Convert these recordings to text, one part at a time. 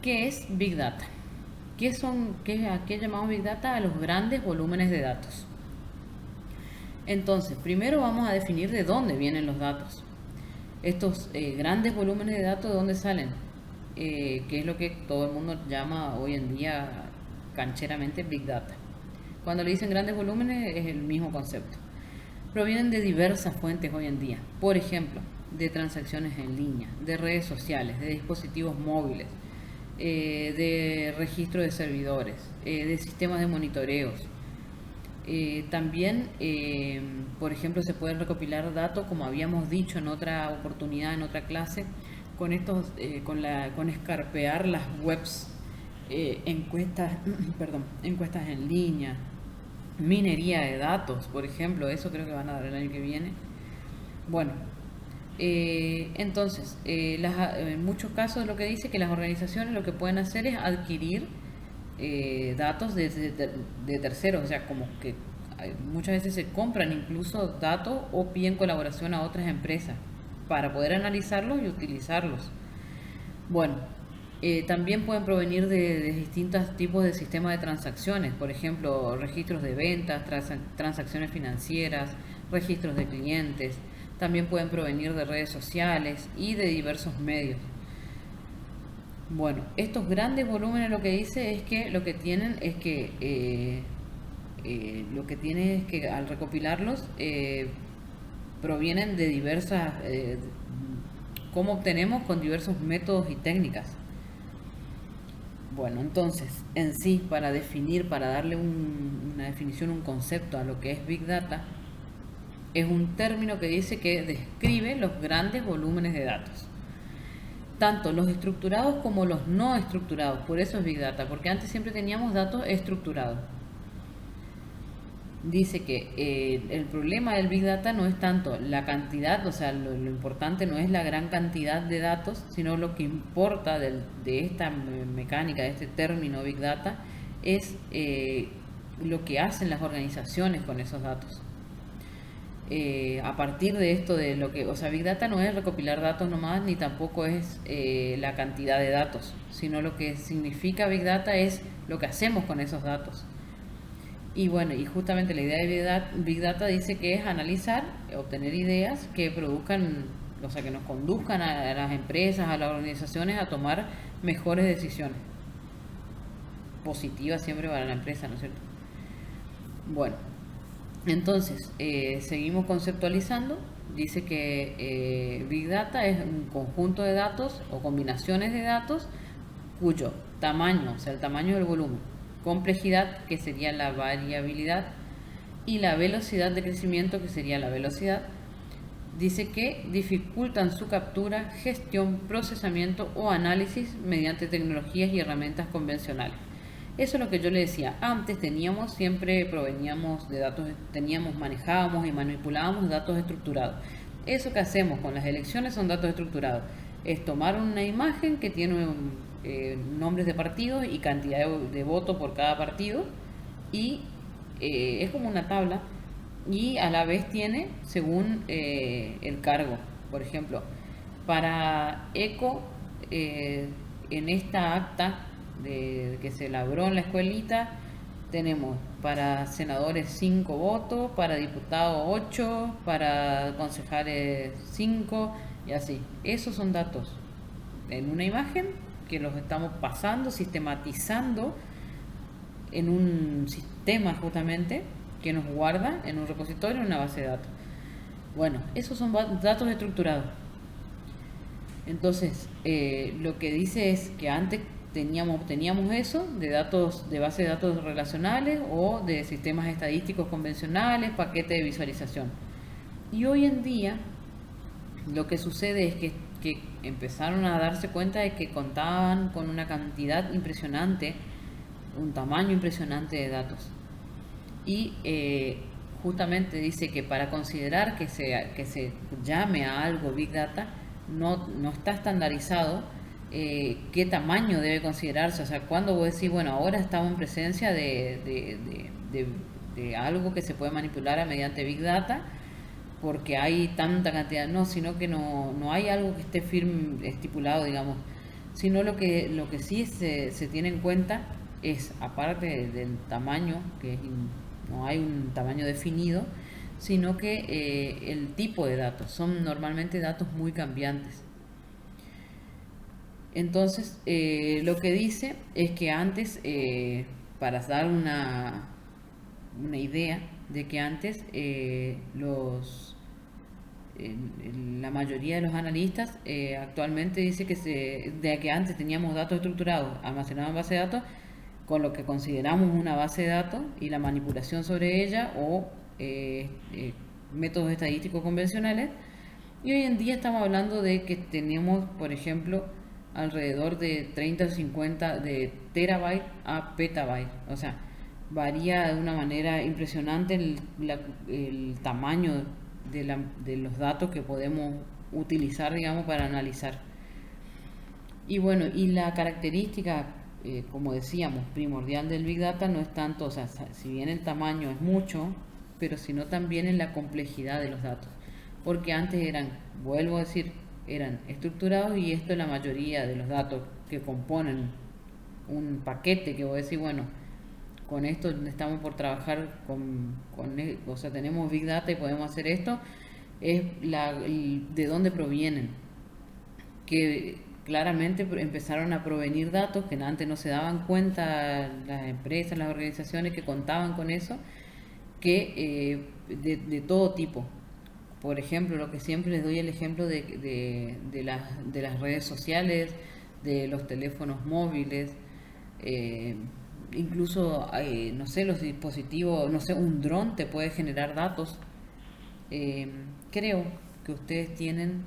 ¿Qué es Big Data? ¿A qué llamamos Big Data? A los grandes volúmenes de datos. Entonces, primero vamos a definir de dónde vienen los datos. Estos grandes volúmenes de datos, ¿de dónde salen? Que es lo que todo el mundo llama hoy en día cancheramente Big Data. Cuando le dicen grandes volúmenes es el mismo concepto. Provienen de diversas fuentes hoy en día. Por ejemplo, de transacciones en línea, de redes sociales, de dispositivos móviles, de registro de servidores, de sistemas de monitoreos. También, por ejemplo, se pueden recopilar datos, como habíamos dicho en otra oportunidad, en otra clase, con con escarpear las webs, encuestas, perdón, encuestas en línea, minería de datos, por ejemplo, eso creo que van a dar el año que viene. Bueno, entonces, en muchos casos lo que dice que las organizaciones lo que pueden hacer es adquirir datos de terceros, o sea, como que muchas veces se compran incluso datos o piden colaboración a otras empresas para poder analizarlos y utilizarlos. Bueno, también pueden provenir de distintos tipos de sistemas de transacciones, por ejemplo, registros de ventas, transacciones financieras, registros de clientes. También pueden provenir de redes sociales y de diversos medios. Bueno, estos grandes volúmenes lo que dice es que lo que tienen es que al recopilarlos provienen de diversas, ¿cómo obtenemos? Con diversos métodos y técnicas. Bueno, entonces, en sí, para darle una definición, un concepto a lo que es Big Data, es un término que dice que describe los grandes volúmenes de datos, tanto los estructurados como los no estructurados. Por eso es Big Data, porque antes siempre teníamos datos estructurados. Dice que el problema del Big Data no es tanto la cantidad, o sea, lo importante no es la gran cantidad de datos, sino lo que importa de esta mecánica, de este término Big Data, es lo que hacen las organizaciones con esos datos. A partir de esto de lo que, o sea, Big Data no es recopilar datos nomás, ni tampoco es la cantidad de datos, sino lo que significa Big Data es lo que hacemos con esos datos. Y bueno, y justamente la idea de Big Data dice que es analizar, obtener ideas que produzcan, o sea, que nos conduzcan a las empresas, a las organizaciones a tomar mejores decisiones. Positivas siempre para la empresa, ¿no es cierto? Bueno, entonces, seguimos conceptualizando. Dice que Big Data es un conjunto de datos o combinaciones de datos cuyo tamaño, o sea, el tamaño del volumen, complejidad, que sería la variabilidad, y la velocidad de crecimiento, que sería la velocidad, dice que dificultan su captura, gestión, procesamiento o análisis mediante tecnologías y herramientas convencionales. Eso es lo que yo le decía. Antes siempre proveníamos de datos, manejábamos y manipulábamos datos estructurados. Eso que hacemos con las elecciones son datos estructurados. Es tomar una imagen que tiene nombres de partidos y cantidad de votos por cada partido, y es como una tabla, y a la vez tiene según el cargo. Por ejemplo, para ECO, en esta acta que se elaboró en la escuelita, tenemos para senadores 5 votos, para diputados 8, para concejales 5, y así. Esos son datos en una imagen que los estamos pasando, sistematizando en un sistema justamente que nos guarda en un repositorio, en una base de datos. Bueno, esos son datos estructurados. Entonces, lo que dice es que antes teníamos eso de datos, de base de datos relacionales o de sistemas estadísticos convencionales, paquete de visualización. Y hoy en día lo que sucede es que empezaron a darse cuenta de que contaban con una cantidad impresionante, un tamaño impresionante de datos. Y justamente dice que para considerar que se llame a algo Big Data, no está estandarizado qué tamaño debe considerarse. O sea, cuando vos decís, bueno, ahora estamos en presencia de algo que se puede manipular mediante Big Data, porque hay tanta cantidad, no, sino que no hay algo que esté firme, estipulado, digamos. sino lo que sí se tiene en cuenta es, aparte del tamaño, no hay un tamaño definido, sino que el tipo de datos, son normalmente datos muy cambiantes. Entonces, lo que dice es que antes, para dar una idea de que antes la mayoría de los analistas actualmente dice de que antes teníamos datos estructurados almacenados en base de datos con lo que consideramos una base de datos y la manipulación sobre ella o métodos estadísticos convencionales. Y hoy en día estamos hablando de que tenemos, por ejemplo, alrededor de 30 o 50 de terabyte a petabyte. O sea, varía de una manera impresionante el tamaño de los datos que podemos utilizar, digamos, para analizar. Y bueno, y la característica, como decíamos, primordial del Big Data no es tanto, o sea, si bien el tamaño es mucho, pero sino también en la complejidad de los datos. Porque antes eran, vuelvo a decir, eran estructurados y esto es la mayoría de los datos que componen un paquete que voy a decir, bueno, con esto estamos por trabajar o sea, tenemos Big Data y podemos hacer esto, es de dónde provienen. Que claramente empezaron a provenir datos que antes no se daban cuenta las empresas, las organizaciones que contaban con eso, que de todo tipo. Por ejemplo, lo que siempre les doy el ejemplo de las redes sociales, de los teléfonos móviles, incluso, no sé, los dispositivos, no sé, un dron te puede generar datos. Eh, Creo que ustedes tienen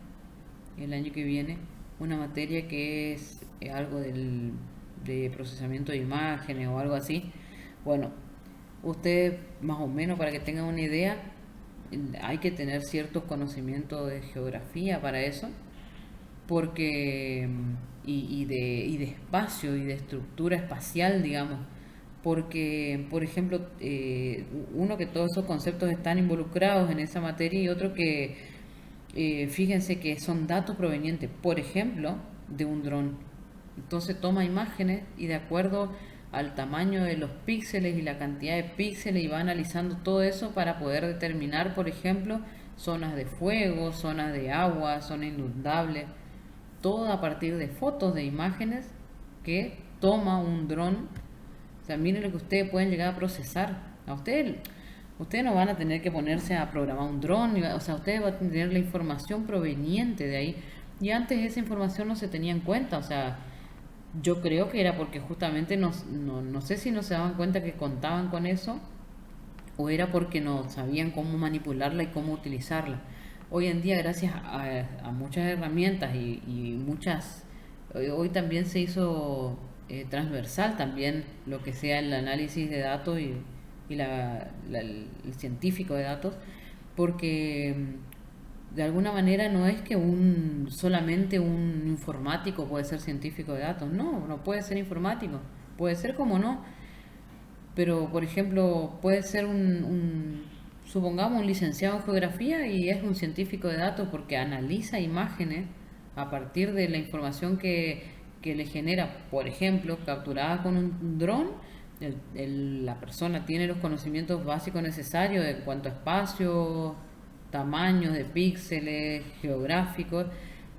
el año que viene una materia que es algo de procesamiento de imágenes o algo así. Bueno, ustedes más o menos para que tengan una idea, hay que tener ciertos conocimientos de geografía para eso, porque y de espacio y de estructura espacial, digamos, porque, por ejemplo, uno que todos esos conceptos están involucrados en esa materia y otro que, fíjense que son datos provenientes, por ejemplo, de un dron. Entonces toma imágenes y de acuerdo al tamaño de los píxeles y la cantidad de píxeles y va analizando todo eso para poder determinar, por ejemplo, zonas de fuego, zonas de agua, zonas inundables, todo a partir de fotos, de imágenes que toma un dron. O sea, miren lo que ustedes pueden llegar a procesar. Ustedes no van a tener que ponerse a programar un dron, o sea, ustedes van a tener la información proveniente de ahí. Y antes esa información no se tenía en cuenta, o sea, yo creo que era porque justamente no sé si no se daban cuenta que contaban con eso o era porque no sabían cómo manipularla y cómo utilizarla. Hoy en día, gracias a muchas herramientas y muchas, hoy también se hizo transversal también lo que sea el análisis de datos y el científico de datos, porque de alguna manera no es que solamente un informático puede ser científico de datos, no puede ser informático, puede ser como no, pero por ejemplo puede ser supongamos un licenciado en geografía y es un científico de datos porque analiza imágenes a partir de la información que le genera, por ejemplo, capturada con un dron. La persona tiene los conocimientos básicos necesarios en cuanto a espacio, tamaños de píxeles, geográficos,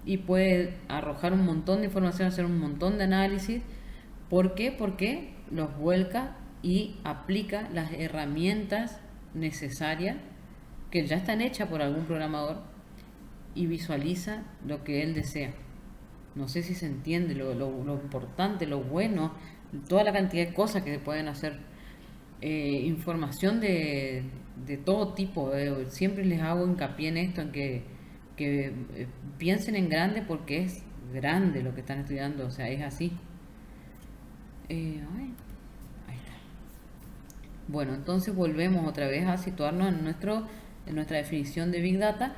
y puede arrojar un montón de información, hacer un montón de análisis. ¿Por qué? Porque los vuelca y aplica las herramientas necesarias que ya están hechas por algún programador y visualiza lo que él desea. No sé si se entiende lo importante, lo bueno, toda la cantidad de cosas que se pueden hacer. Información de todo tipo. Siempre les hago hincapié en esto, en que piensen en grande porque es grande lo que están estudiando, o sea, es así. Ahí está. Bueno, entonces volvemos otra vez a situarnos en nuestra definición de Big Data,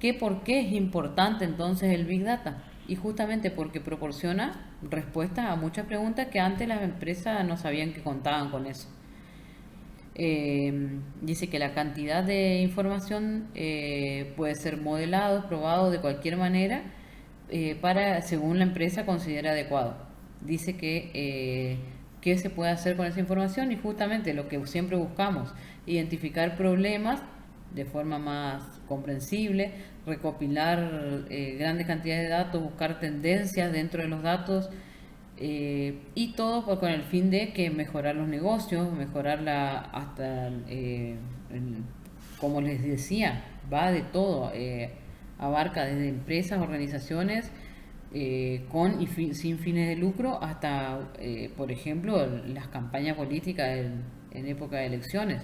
que por qué es importante entonces el Big Data. Y justamente porque proporciona respuestas a muchas preguntas que antes las empresas no sabían que contaban con eso. Dice que la cantidad de información puede ser modelado, probado de cualquier manera para, según la empresa, considera adecuado. Dice que qué se puede hacer con esa información y justamente lo que siempre buscamos, identificar problemas de forma más comprensible, recopilar grandes cantidades de datos, buscar tendencias dentro de los datos y todo con el fin de que mejorar los negocios, mejorar hasta, como les decía, va de todo, abarca desde empresas, organizaciones, con y sin fines de lucro hasta, por ejemplo, las campañas políticas en época de elecciones.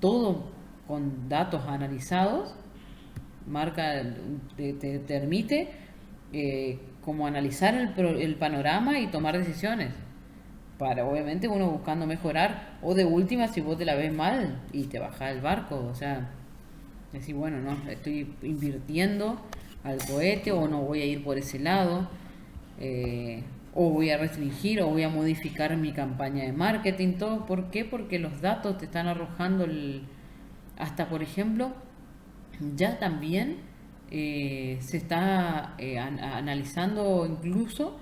Todo con datos analizados, marca, te permite como analizar el panorama y tomar decisiones. Para obviamente uno buscando mejorar, o de última si vos te la ves mal y te bajas del barco, o sea, decir, bueno, no, estoy invirtiendo al cohete o no voy a ir por ese lado, o voy a restringir o voy a modificar mi campaña de marketing, todo. ¿Por qué? Porque los datos te están arrojando hasta, por ejemplo, ya también se está analizando incluso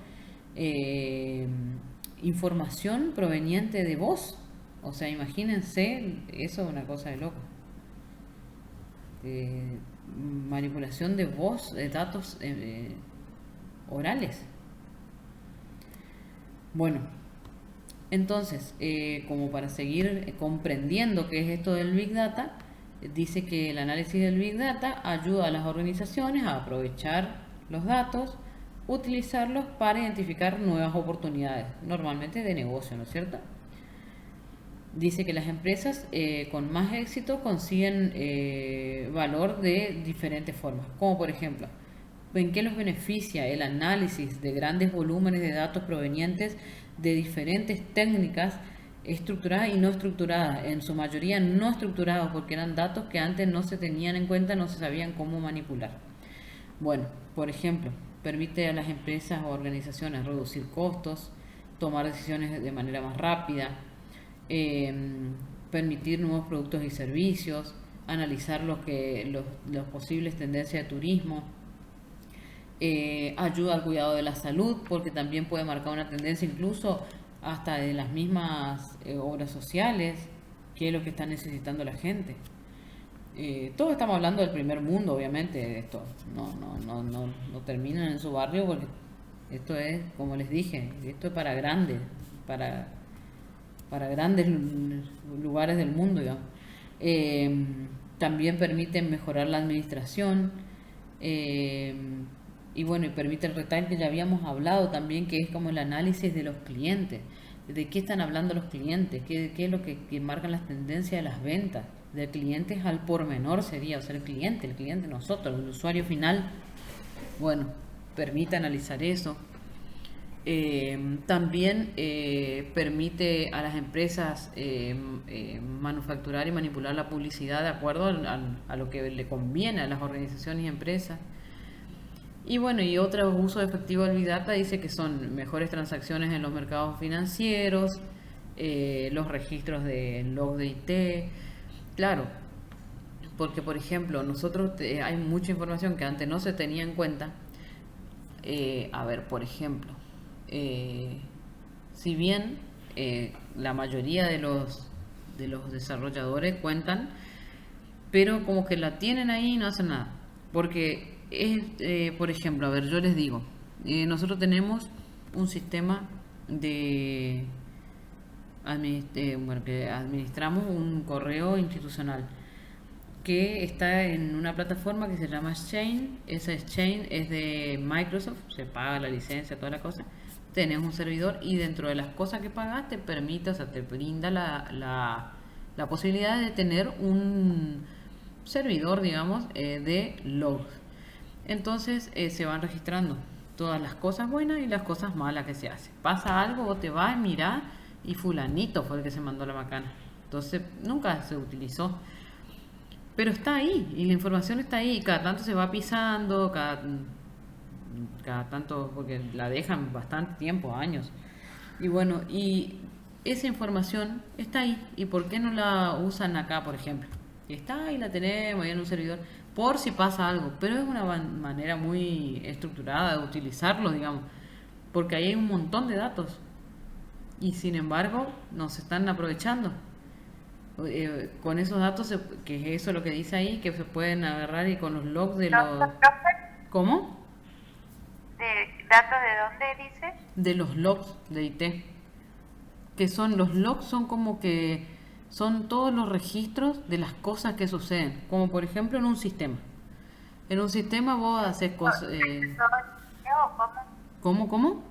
información proveniente de voz. O sea, imagínense, eso es una cosa de loco. Manipulación de voz, de datos orales. Bueno, entonces, como para seguir comprendiendo qué es esto del Big Data, dice que el análisis del Big Data ayuda a las organizaciones a aprovechar los datos, utilizarlos para identificar nuevas oportunidades, normalmente de negocio, ¿no es cierto? Dice que las empresas con más éxito consiguen valor de diferentes formas, como por ejemplo, ¿en qué los beneficia el análisis de grandes volúmenes de datos provenientes de diferentes técnicas estructuradas y no estructuradas? En su mayoría no estructurados, porque eran datos que antes no se tenían en cuenta, no se sabían cómo manipular. Bueno, por ejemplo, permite a las empresas o organizaciones reducir costos, tomar decisiones de manera más rápida, permitir nuevos productos y servicios, analizar los posibles tendencias de turismo, ayuda al cuidado de la salud, porque también puede marcar una tendencia incluso hasta de las mismas obras sociales, qué es lo que está necesitando la gente. Todos estamos hablando del primer mundo, obviamente, de esto. No terminan en su barrio, porque esto es, como les dije, esto es para grandes, para grandes lugares del mundo, digamos. También permiten mejorar la administración, y bueno, y permite el retail, que ya habíamos hablado también, que es como el análisis de los clientes, de qué están hablando los clientes, qué es lo que marcan las tendencias de las ventas, de clientes al por menor sería, o sea, el cliente nosotros, el usuario final. Bueno, permite analizar eso. También permite a las empresas manufacturar y manipular la publicidad de acuerdo a lo que le conviene a las organizaciones y empresas. Y bueno, y otro uso efectivo del Big Data dice que son mejores transacciones en los mercados financieros, los registros de log de IT. Claro, porque por ejemplo, nosotros hay mucha información que antes no se tenía en cuenta. A ver, por ejemplo, si bien la mayoría de los desarrolladores cuentan, pero como que la tienen ahí y no hacen nada. Porque es, por ejemplo, a ver, yo les digo, nosotros tenemos un sistema de bueno, que administramos un correo institucional que está en una plataforma que se llama Exchange. Esa Exchange es de Microsoft, se paga la licencia, toda la cosa. Tenés un servidor y dentro de las cosas que pagas te permite, o sea, te brinda la posibilidad de tener un servidor, digamos, de logs. Entonces se van registrando todas las cosas buenas y las cosas malas que se hacen. Pasa algo, vos te vas, mirás y fulanito fue el que se mandó la macana. Entonces nunca se utilizó. Pero está ahí, y la información está ahí, y cada tanto se va pisando, cada tanto, porque la dejan bastante tiempo, años. Y bueno, y esa información está ahí, ¿y por qué no la usan acá, por ejemplo? Está ahí, la tenemos ahí en un servidor, por si pasa algo, pero es una manera muy estructurada de utilizarlos, digamos, porque ahí hay un montón de datos y sin embargo no se están aprovechando. Con esos datos, que es eso lo que dice ahí, que se pueden agarrar y con los logs de ¿Datos, los... profe? ¿Cómo? ¿Datos de dónde dice? De los logs de IT. Que son los logs, son como que son todos los registros de las cosas que suceden, como por ejemplo en un sistema. En un sistema vos haces cosas... ¿Sería todo en inglés o cómo? ¿Cómo, cómo?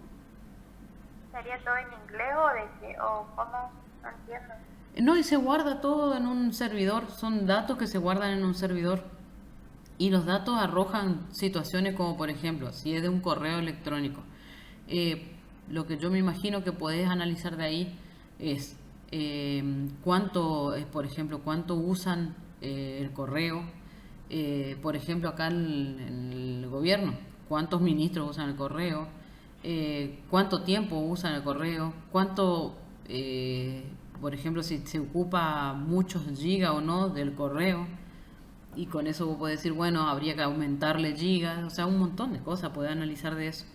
¿Sería todo en inglés o de qué? ¿O cómo? No entiendo. No, y se guarda todo en un servidor, son datos que se guardan en un servidor. Y los datos arrojan situaciones como, por ejemplo, si es de un correo electrónico. Lo que yo me imagino que podés analizar de ahí es cuánto, por ejemplo, cuánto usan el correo. Por ejemplo, acá en el gobierno, cuántos ministros usan el correo, cuánto tiempo usan el correo, cuánto, por ejemplo, si se ocupa muchos gigas o no del correo. Y con eso vos podés decir, bueno, habría que aumentarle gigas, o sea, un montón de cosas podés analizar de eso.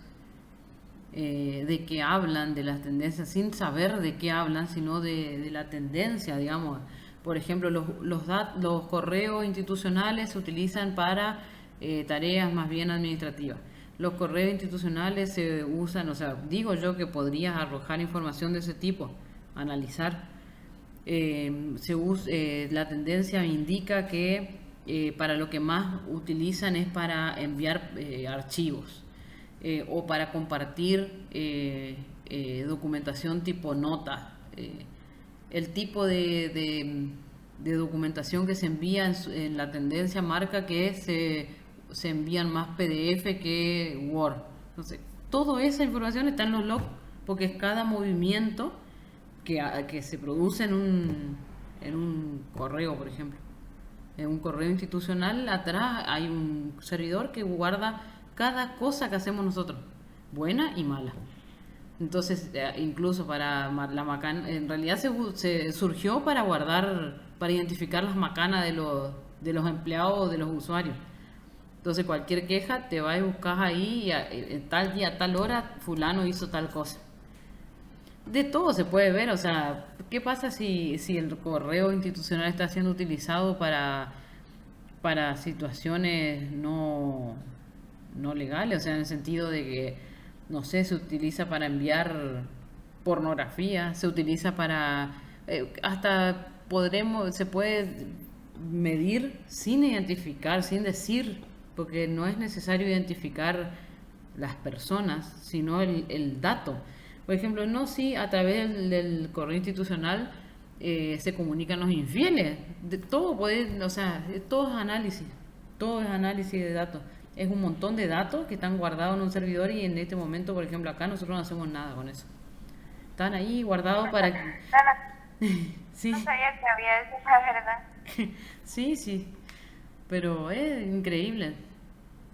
De qué hablan, de las tendencias, sin saber de qué hablan, sino de la tendencia, digamos. Por ejemplo, los correos institucionales se utilizan para tareas más bien administrativas. Los correos institucionales se usan, o sea, digo yo que podrías arrojar información de ese tipo, analizar. La tendencia indica que para lo que más utilizan es para enviar archivos o para compartir documentación tipo nota. El tipo de documentación que se envía en la tendencia marca que se envían más PDF que Word. Entonces, toda esa información está en los logs porque es cada movimiento que se produce en un correo, por ejemplo. En un correo institucional, atrás hay un servidor que guarda cada cosa que hacemos nosotros, buena y mala. Entonces, incluso para la macana, en realidad se surgió para guardar, para identificar las macanas de los empleados o de los usuarios. Entonces, cualquier queja te vas y buscas ahí, y en tal día, tal hora, fulano hizo tal cosa. De todo se puede ver, o sea, ¿qué pasa si el correo institucional está siendo utilizado para situaciones no legales? O sea, en el sentido de que, no sé, se utiliza para enviar pornografía, se utiliza para... hasta se puede medir sin identificar, sin decir, porque no es necesario identificar las personas, sino el dato. Por ejemplo, no si a través del correo institucional se comunican los infieles. De todo puede, o sea, todo es análisis de datos. Es un montón de datos que están guardados en un servidor y en este momento, por ejemplo, acá nosotros no hacemos nada con eso. Están ahí guardados para que... Sí, No sabía que había eso, la verdad. sí, sí, pero es increíble.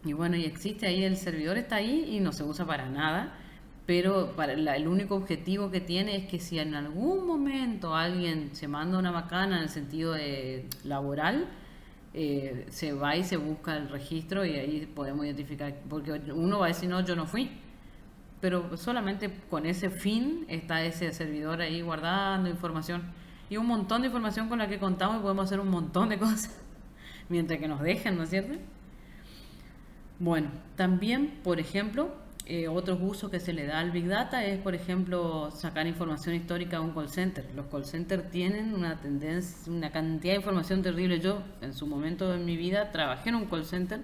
Y bueno, y existe ahí, el servidor está ahí y no se usa para nada, pero el único objetivo que tiene es que si en algún momento alguien se manda una macana en el sentido de laboral, se va y se busca el registro y ahí podemos identificar, porque uno va a decir, no, yo no fui, pero solamente con ese fin está ese servidor ahí guardando información y un montón de información con la que contamos y podemos hacer un montón de cosas mientras que nos dejen, ¿no es cierto? Bueno, también, por ejemplo, otros usos que se le da al Big Data es, por ejemplo, sacar información histórica de un call center. Los call centers tienen una tendencia, una cantidad de información terrible. Yo, en su momento de mi vida, trabajé en un call center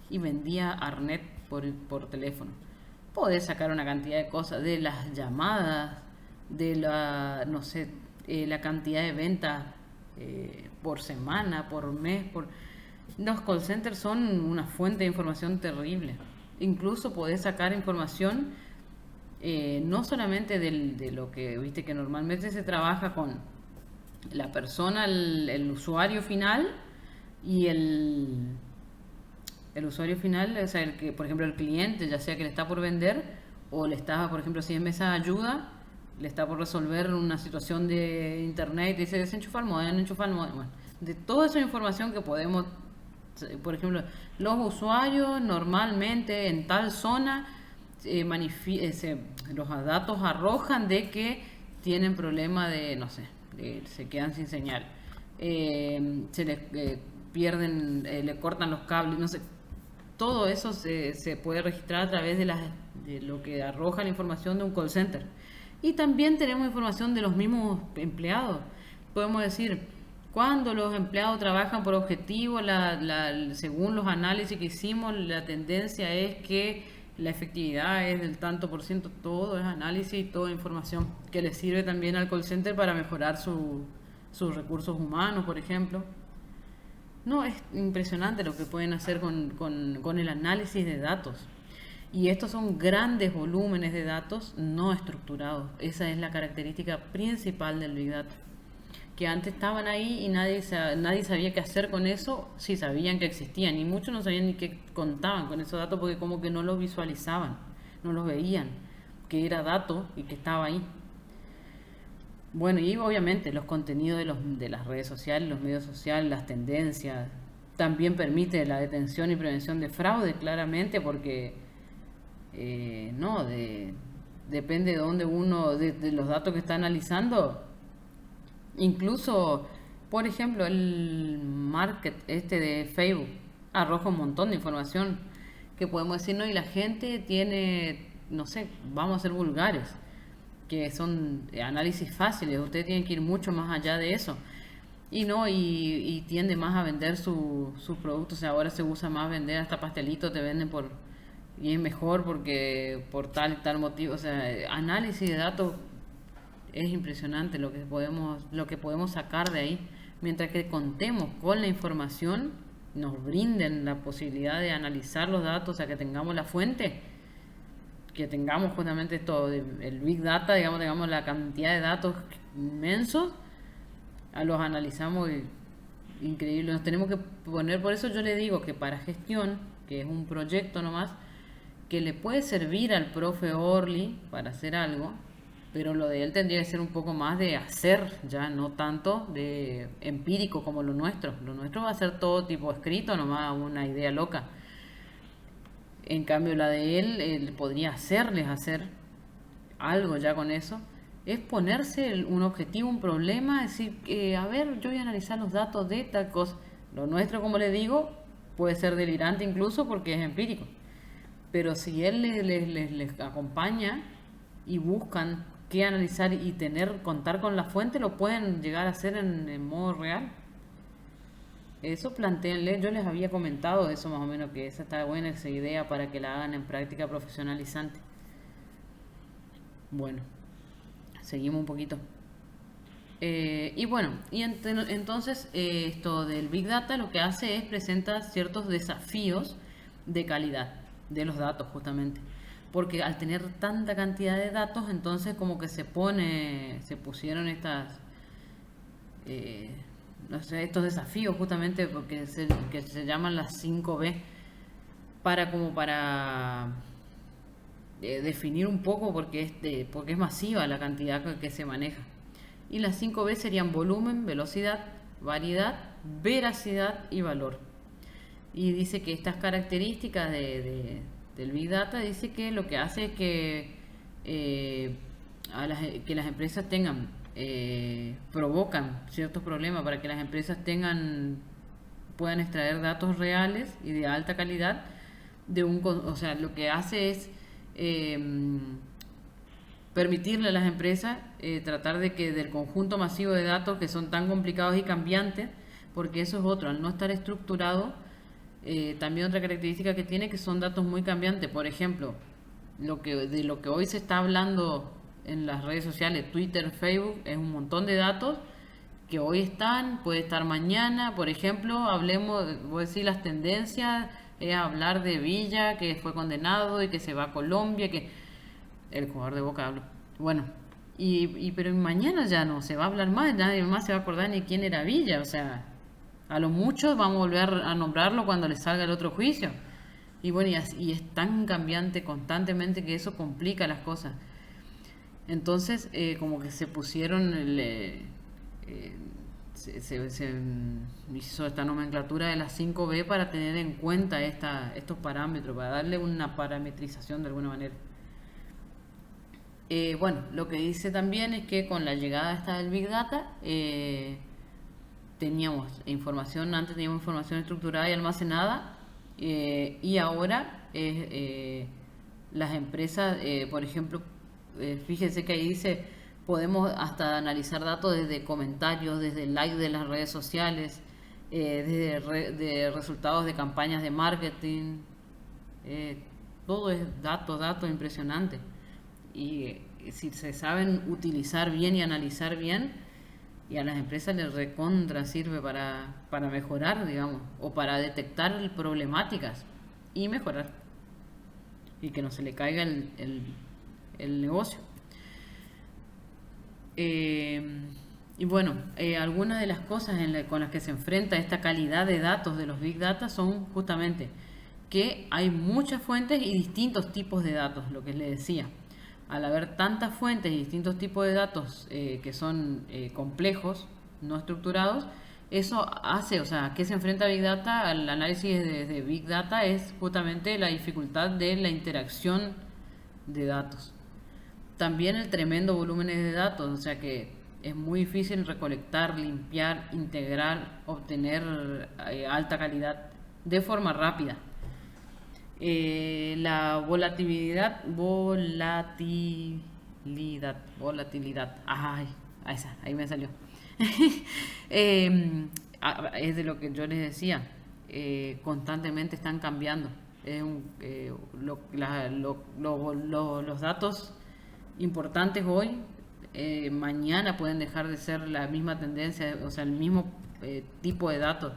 y vendía Arnet por teléfono. Podés sacar una cantidad de cosas, de las llamadas, de la, no sé, la cantidad de ventas por semana, por mes, Los call centers son una fuente de información terrible. Incluso podés sacar información no solamente de lo que, viste, que normalmente se trabaja con la persona, el usuario final y el usuario final, o sea, el que, por ejemplo, el cliente, ya sea que le está por vender o le está, por ejemplo, si es mesa de ayuda, le está por resolver una situación de internet y dice desenchufar el modem, enchufar el modem. Bueno, de toda esa información que podemos Por ejemplo, los usuarios normalmente en tal zona los datos arrojan de que tienen problema de, no sé, se quedan sin señal, se les pierden, le cortan los cables, no sé. Todo eso se puede registrar a través de lo que arroja la información de un call center. Y también tenemos información de los mismos empleados. Podemos decir, cuando los empleados trabajan por objetivo, según los análisis que hicimos, la tendencia es que la efectividad es del tanto por ciento. Todo es análisis y toda información que le sirve también al call center para mejorar sus recursos humanos, por ejemplo. No, es impresionante lo que pueden hacer con el análisis de datos. Y estos son grandes volúmenes de datos no estructurados. Esa es la característica principal del Big Data. Que antes estaban ahí y nadie sabía qué hacer con eso. Sí sabían que existían y muchos no sabían ni qué contaban con esos datos porque como que no los visualizaban, no los veían, que era dato y que estaba ahí. Bueno, y obviamente los contenidos de las redes sociales, los medios sociales, las tendencias, también permite la detención y prevención de fraude, claramente, porque depende de dónde de los datos que está analizando. Incluso, por ejemplo, el market de Facebook arroja un montón de información que podemos decir, no, y la gente tiene, no sé, vamos a ser vulgares, que son análisis fáciles, ustedes tienen que ir mucho más allá de eso y tiende más a vender sus productos. O sea, ahora se usa más vender hasta pastelitos, te venden y es mejor porque por tal y tal motivo. O sea, análisis de datos es impresionante lo que podemos sacar de ahí, mientras que contemos con la información, nos brinden la posibilidad de analizar los datos, o sea, que tengamos la fuente, que tengamos justamente esto, el Big Data, digamos, tengamos la cantidad de datos inmensos, los analizamos increíble. Nos tenemos que poner, por eso yo le digo que para gestión, que es un proyecto nomás, que le puede servir al profe Orly para hacer algo, pero lo de él tendría que ser un poco más de hacer, ya no tanto de empírico como lo nuestro. Lo nuestro va a ser todo tipo escrito, nomás una idea loca. En cambio, la de él podría hacerles hacer algo ya con eso. Es ponerse un objetivo, un problema, decir, a ver, yo voy a analizar los datos de tal cosa. Lo nuestro, como le digo, puede ser delirante incluso porque es empírico. Pero si él les acompaña y buscan qué analizar y contar con la fuente, lo pueden llegar a hacer en modo real. Eso plantéenle, yo les había comentado eso más o menos, que esa está buena, esa idea para que la hagan en práctica profesionalizante. Bueno, seguimos un poquito. Y bueno, entonces esto del Big Data lo que hace es presentar ciertos desafíos de calidad de los datos justamente. Porque al tener tanta cantidad de datos, entonces como que se pusieron no sé, estos desafíos justamente porque que se llaman las 5B para definir un poco porque es masiva la cantidad que se maneja. Y las 5B serían volumen, velocidad, variedad, veracidad y valor. Y dice que estas características del Big Data dice que lo que hace es que que las empresas provocan ciertos problemas para que las empresas puedan extraer datos reales y de alta calidad o sea, lo que hace es permitirle a las empresas tratar de que del conjunto masivo de datos que son tan complicados y cambiantes, porque eso es otro, al no estar estructurado, también otra característica que tiene que son datos muy cambiantes. Por ejemplo, de lo que hoy se está hablando en las redes sociales, Twitter, Facebook, es un montón de datos que hoy puede estar mañana. Por ejemplo, voy a decir las tendencias, es hablar de Villa, que fue condenado y que se va a Colombia, que el jugador de Boca habló. Bueno, pero mañana ya no se va a hablar más, nadie más se va a acordar ni quién era Villa, o sea, a lo mucho vamos a volver a nombrarlo cuando le salga el otro juicio. Y bueno, y es tan cambiante constantemente que eso complica las cosas. Entonces, como que se pusieron, se hizo esta nomenclatura de las 5B para tener en cuenta estos parámetros, para darle una parametrización de alguna manera. Bueno, lo que dice también es que con la llegada esta del Big Data, antes teníamos información estructurada y almacenada, y ahora las empresas, por ejemplo, fíjense que ahí dice, podemos hasta analizar datos desde comentarios, desde like de las redes sociales, de resultados de campañas de marketing, todo es datos impresionante. Y si se saben utilizar bien y analizar bien, y a las empresas les recontra sirve para mejorar, digamos, o para detectar problemáticas y mejorar, y que no se le caiga el negocio. Y bueno, algunas de las cosas con las que se enfrenta esta calidad de datos de los Big Data son justamente que hay muchas fuentes y distintos tipos de datos, lo que les decía. Al haber tantas fuentes y distintos tipos de datos que son complejos, no estructurados, eso hace, o sea, ¿qué se enfrenta Big Data? Al análisis de Big Data es justamente la dificultad de la interacción de datos. También el tremendo volumen de datos, o sea que es muy difícil recolectar, limpiar, integrar, obtener alta calidad de forma rápida. La volatilidad, ay, ahí me salió. Es de lo que yo les decía, constantemente están cambiando. Los datos importantes hoy, mañana pueden dejar de ser la misma tendencia, o sea, el mismo tipo de datos.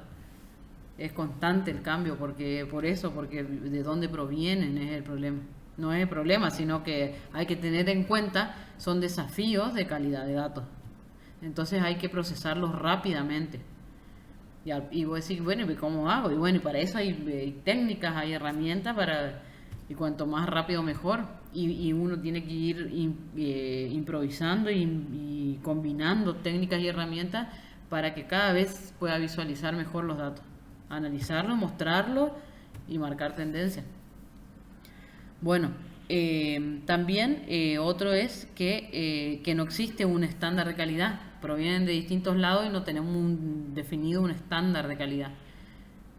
Es constante el cambio, porque de dónde provienen es el problema. No es el problema, sino que hay que tener en cuenta, son desafíos de calidad de datos. Entonces hay que procesarlos rápidamente. Y voy a decir, bueno, ¿y cómo hago? Y bueno, y para eso hay técnicas, hay herramientas y cuanto más rápido mejor. Y uno tiene que ir improvisando y combinando técnicas y herramientas para que cada vez pueda visualizar mejor los datos, analizarlo, mostrarlo y marcar tendencia. Bueno, también otro es que no existe un estándar de calidad. Provienen de distintos lados y no tenemos definido un estándar de calidad.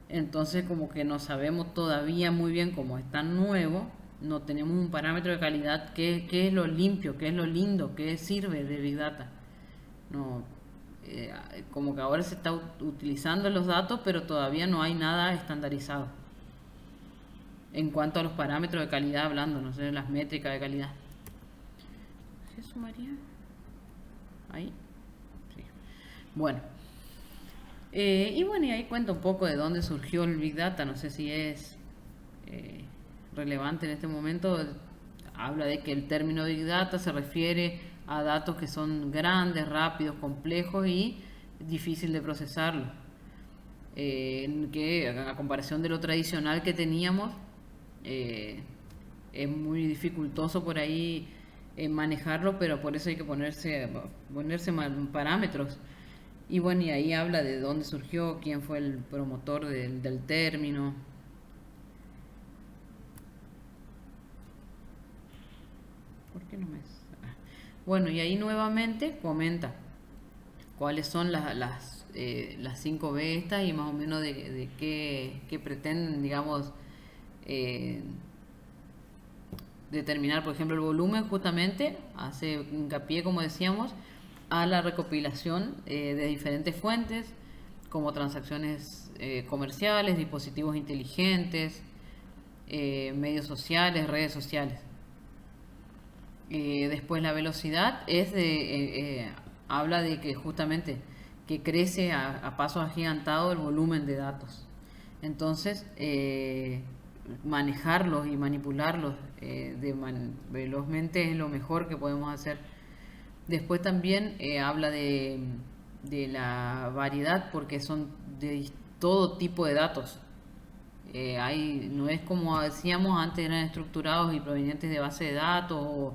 Entonces como que no sabemos todavía muy bien, como es tan nuevo, no tenemos un parámetro de calidad, qué es lo limpio, qué es lo lindo, qué sirve de Big Data. No, como que ahora se está utilizando los datos, pero todavía no hay nada estandarizado en cuanto a los parámetros de calidad, hablando, no sé, las métricas de calidad. Jesús María, ahí, sí. Bueno, y bueno, y ahí cuento un poco de dónde surgió el Big Data. No sé si es relevante en este momento. Habla de que el término Big Data se refiere a datos que son grandes, rápidos, complejos y difícil de procesarlo. Que a comparación de lo tradicional que teníamos, es muy dificultoso por ahí manejarlo, pero por eso hay que ponerse parámetros. Y bueno, y ahí habla de dónde surgió, quién fue el promotor del término. ¿Por qué no me...? Bueno, y ahí nuevamente comenta cuáles son las 5B estas y más o menos de qué pretenden, digamos, determinar. Por ejemplo, el volumen justamente hace hincapié, como decíamos, a la recopilación de diferentes fuentes, como transacciones comerciales, dispositivos inteligentes, medios sociales, redes sociales. Después la velocidad habla de que justamente que crece a pasos agigantados el volumen de datos. Entonces, manejarlos y manipularlos velozmente es lo mejor que podemos hacer. Después también habla de la variedad, porque son de todo tipo de datos. No es como decíamos antes, eran estructurados y provenientes de base de datos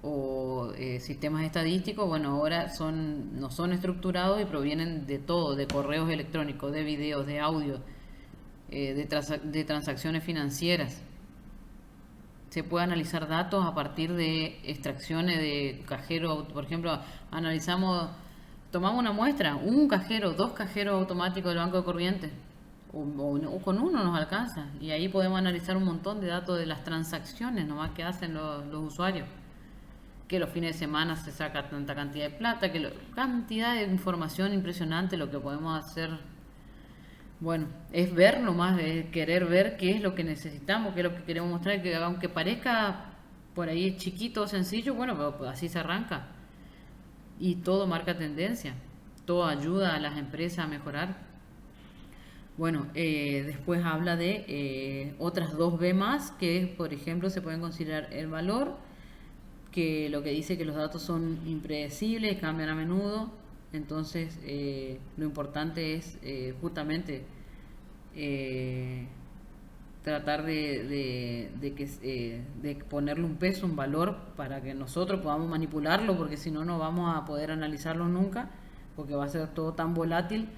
o sistemas estadísticos, bueno, ahora no son estructurados y provienen de todo, de correos electrónicos, de videos, de audio, de transacciones financieras. Se puede analizar datos a partir de extracciones de cajero, por ejemplo, tomamos una muestra, un cajero, dos cajeros automáticos del banco de corriente, o con uno nos alcanza, y ahí podemos analizar un montón de datos de las transacciones nomás que hacen los usuarios, que los fines de semana se saca tanta cantidad de plata, cantidad de información impresionante lo que podemos hacer. Bueno, es ver nomás, es querer ver qué es lo que necesitamos, qué es lo que queremos mostrar, que aunque parezca por ahí chiquito o sencillo, bueno, pero pues así se arranca. Y todo marca tendencia, todo ayuda a las empresas a mejorar. Bueno, después habla de otras dos B más, que por ejemplo se pueden considerar el valor, que lo que dice que los datos son impredecibles, cambian a menudo. Entonces, lo importante es justamente tratar de ponerle un peso, un valor, para que nosotros podamos manipularlo, porque si no, no vamos a poder analizarlo nunca, porque va a ser todo tan volátil.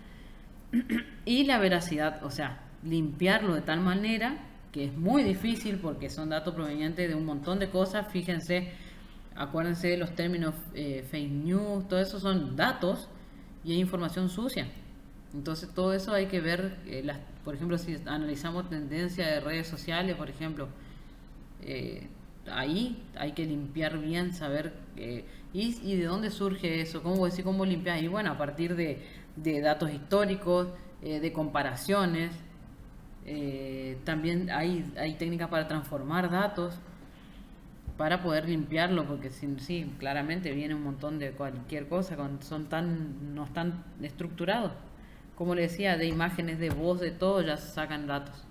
Y la veracidad, o sea, limpiarlo de tal manera que es muy difícil, porque son datos provenientes de un montón de cosas. Fíjense, acuérdense de los términos fake news, todo eso son datos y hay información sucia. Entonces todo eso hay que ver, por ejemplo, si analizamos tendencias de redes sociales, por ejemplo, ahí hay que limpiar bien, saber y de dónde surge eso, cómo limpiar. Y bueno, a partir de datos históricos, de comparaciones, también hay técnicas para transformar datos, para poder limpiarlo, porque sí, claramente viene un montón de cualquier cosa, no están estructurados. Como le decía, de imágenes, de voz, de todo, ya se sacan datos.